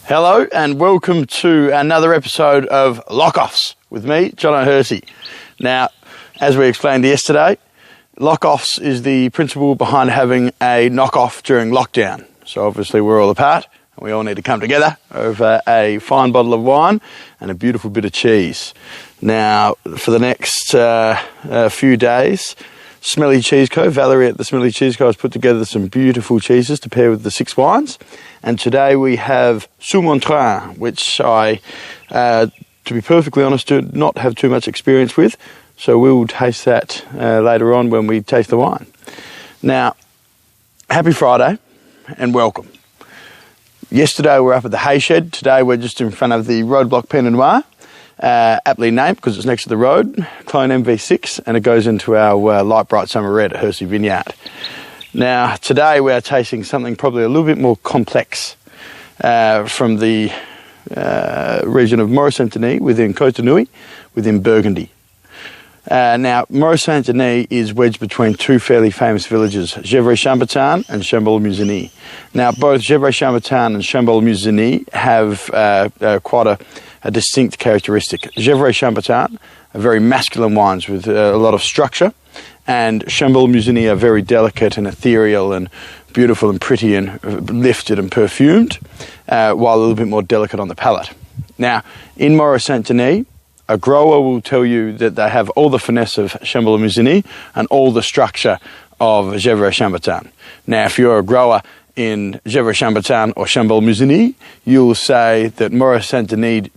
Hello and welcome to another episode of Lockoffs with me, John O'Hersey. Now, as we explained yesterday, Lockoffs is the principle behind having a knock-off during lockdown. So obviously we're all apart and we all need to come together over a fine bottle of wine and a beautiful bit of cheese. Now, for the next few days, Smelly Cheese Co, Valerie at the Smelly Cheese Co has put together some beautiful cheeses to pair with the 6 wines. And today we have Soumaintrain, which I, to be perfectly honest, do not have too much experience with. So we'll taste that later on when we taste the wine. Now, happy Friday and welcome. Yesterday we were up at the hay shed. Today we're just in front of the Roadblock Pinot Noir. Aptly named because it's next to the road, Clone MV6, and it goes into our light bright summer red at Hersey Vineyard. Now today we are tasting something probably a little bit more complex from the region of Morey within Côte-de-Nuit, within Burgundy. Now Morey is wedged between two fairly famous villages, Gevrey-Chambertin and Chambol-Musigny. Now both Gevrey-Chambertin and Chambol-Musigny have quite a distinct characteristic. Gevrey-Chambertin are very masculine wines with a lot of structure, and Chambol-Musigny are very delicate and ethereal and beautiful and pretty and lifted and perfumed, while a little bit more delicate on the palate. Now, in Morey, a grower will tell you that they have all the finesse of Chambol-Musigny and all the structure of Gevrey-Chambertin. Now, if you're a grower in Gevrey-Chambertin or Chambol-Musigny, you'll say that Morey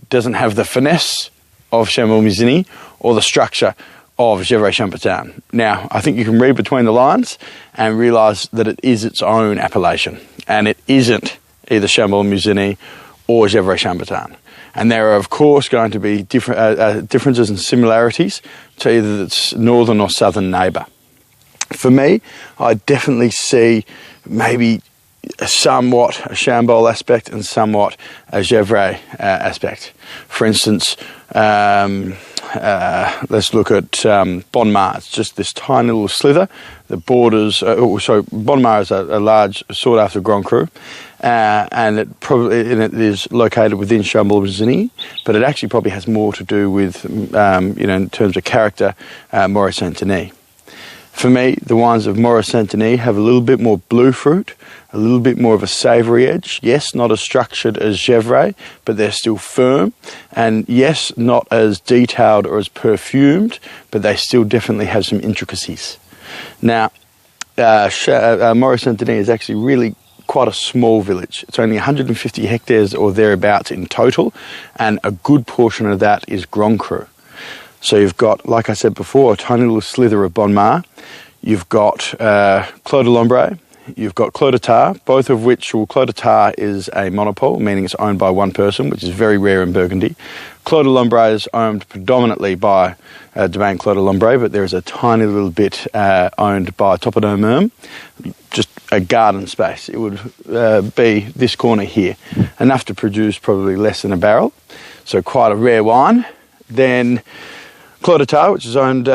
doesn't have the finesse of Chambol-Musigny or the structure of Gevrey-Chambertin. Now, I think you can read between the lines and realise that it is its own appellation, and it isn't either Chambol-Musigny or Gevrey-Chambertin. And there are, of course, going to be differences and similarities to either its northern or southern neighbour. For me, I definitely see maybe somewhat a Chambol aspect and somewhat a Gevrey aspect. For instance, let's look at Bon Mar. It's just this tiny little slither that borders. Bon Mar is a large sought-after Grand Cru, and it is located within Chambol-Musigny, but it actually probably has more to do with, in terms of character, Morey. For me, the wines of Morey have a little bit more blue fruit, a little bit more of a savoury edge. Yes, not as structured as Gevrey, but they're still firm. And yes, not as detailed or as perfumed, but they still definitely have some intricacies. Now, Morey is actually really quite a small village. It's only 150 hectares or thereabouts in total, and a good portion of that is Grand Cru. So you've got, like I said before, a tiny little slither of Bon Mar. You've got Clos de l'Ombre. You've got Clos de Tar, both of which, Clos de Tar is a monopole, meaning it's owned by one person, which is very rare in Burgundy. Clos de l'Ombre is owned predominantly by Domaine Clos de l'Ombre, but there is a tiny little bit owned by Domaine, just a garden space. It would be this corner here, enough to produce probably less than a barrel, so quite a rare wine. Then Clos de Tar, which is owned,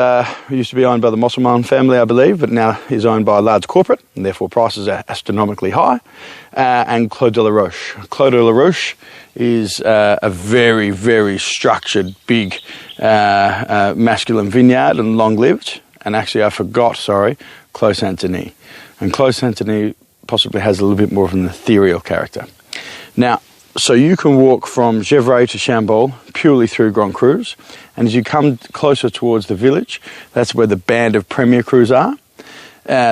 used to be owned by the Mosselman family, I believe, but now is owned by a large corporate, and therefore prices are astronomically high. And Clos de la Roche. Clos de la Roche is a very, very structured, big, masculine vineyard and long-lived. And actually, I forgot, Clos Saint-Denis. And Clos Saint-Denis possibly has a little bit more of an ethereal character. Now, so you can walk from Gevrey to Chambol purely through Grand Crus, and as you come closer towards the village, that's where the band of Premier Crus are,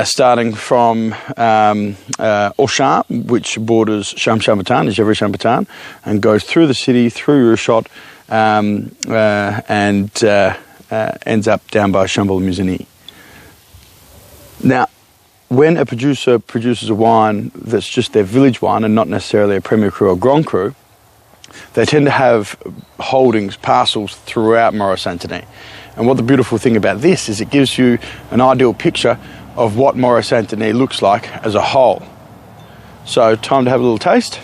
starting from Auchan, which borders Chambertin, Gevrey-Chambertin, and goes through the city, through Rochot, and ends up down by Chambol-Musigny. Now, when a producer produces a wine that's just their village wine and not necessarily a Premier Cru or Grand Cru, they tend to have holdings, parcels throughout Morey. And what the beautiful thing about this is it gives you an ideal picture of what Morey looks like as a whole. So time to have a little taste.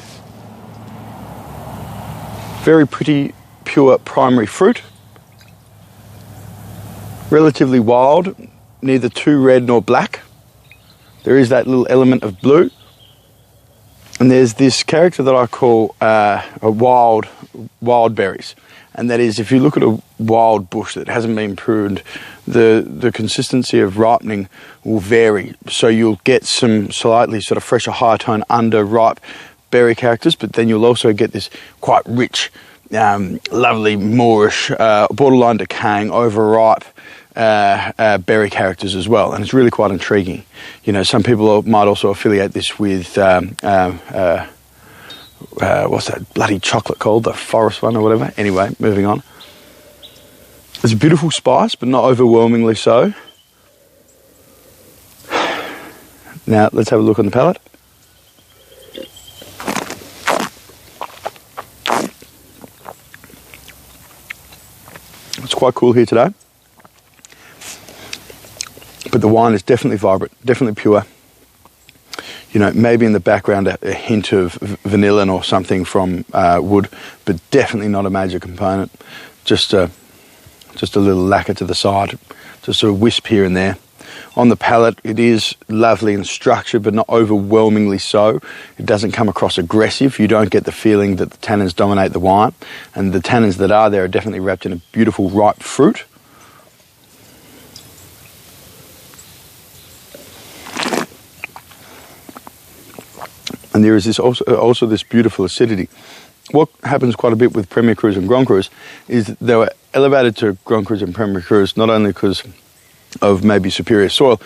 Very pretty, pure primary fruit. Relatively wild, neither too red nor black. There is that little element of blue. And there's this character that I call wild berries. And that is, if you look at a wild bush that hasn't been pruned, the consistency of ripening will vary. So you'll get some slightly sort of fresher, higher tone, underripe berry characters, but then you'll also get this quite rich, lovely, moorish, borderline decaying, overripe berry characters as well. And it's really quite intriguing. You know, some people might also affiliate this with what's that bloody chocolate called, the forest one or whatever. Anyway, moving on. It's a beautiful spice, but not overwhelmingly so. Now let's have a look on the palate. It's quite cool here today, but the wine is definitely vibrant, definitely pure. You know, maybe in the background a hint of vanillin or something from wood, but definitely not a major component. Just a little lacquer to the side, just a wisp here and there. On the palate, it is lovely and structured, but not overwhelmingly so. It doesn't come across aggressive. You don't get the feeling that the tannins dominate the wine, and the tannins that are there are definitely wrapped in a beautiful ripe fruit. And there is this also this beautiful acidity. What happens quite a bit with Premier Crus and Grand Crus is that they were elevated to Grand Crus and Premier Crus not only because of maybe superior soil,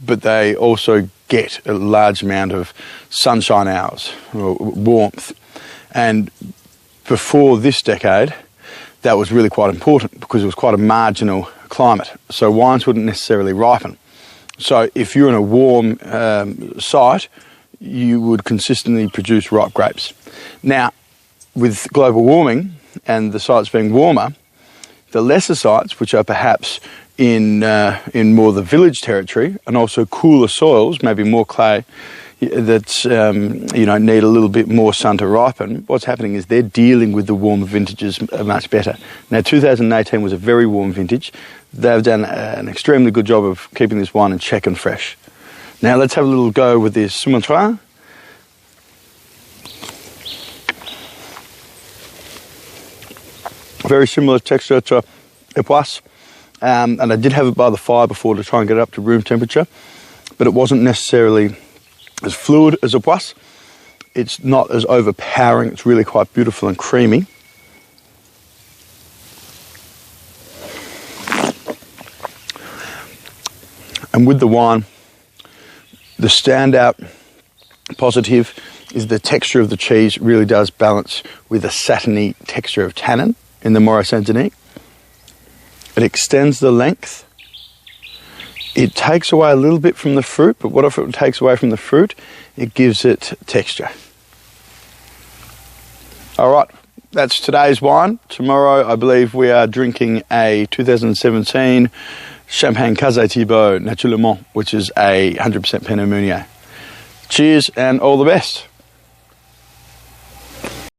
but they also get a large amount of sunshine hours or warmth. And before this decade, that was really quite important because it was quite a marginal climate. So wines wouldn't necessarily ripen. So if you're in a warm site, you would consistently produce ripe grapes. Now, with global warming and the sites being warmer, the lesser sites, which are perhaps in more the village territory and also cooler soils, maybe more clay, that need a little bit more sun to ripen, what's happening is they're dealing with the warmer vintages much better. Now, 2018 was a very warm vintage. They've done an extremely good job of keeping this wine in check and fresh. Now let's have a little go with this Soumaintrain. Very similar texture to Epoisse, and I did have it by the fire before to try and get it up to room temperature, but it wasn't necessarily as fluid as Epoisse. It's not as overpowering. It's really quite beautiful and creamy. And with the wine, the standout positive is the texture of the cheese really does balance with a satiny texture of tannin in the Morey Saint-Denis. It extends the length. It takes away a little bit from the fruit, but what if it takes away from the fruit? It gives it texture. All right, that's today's wine. Tomorrow, I believe we are drinking a 2017 Champagne Casey Thibault Naturellement, which is a 100% Pinot Meunier. Cheers and all the best.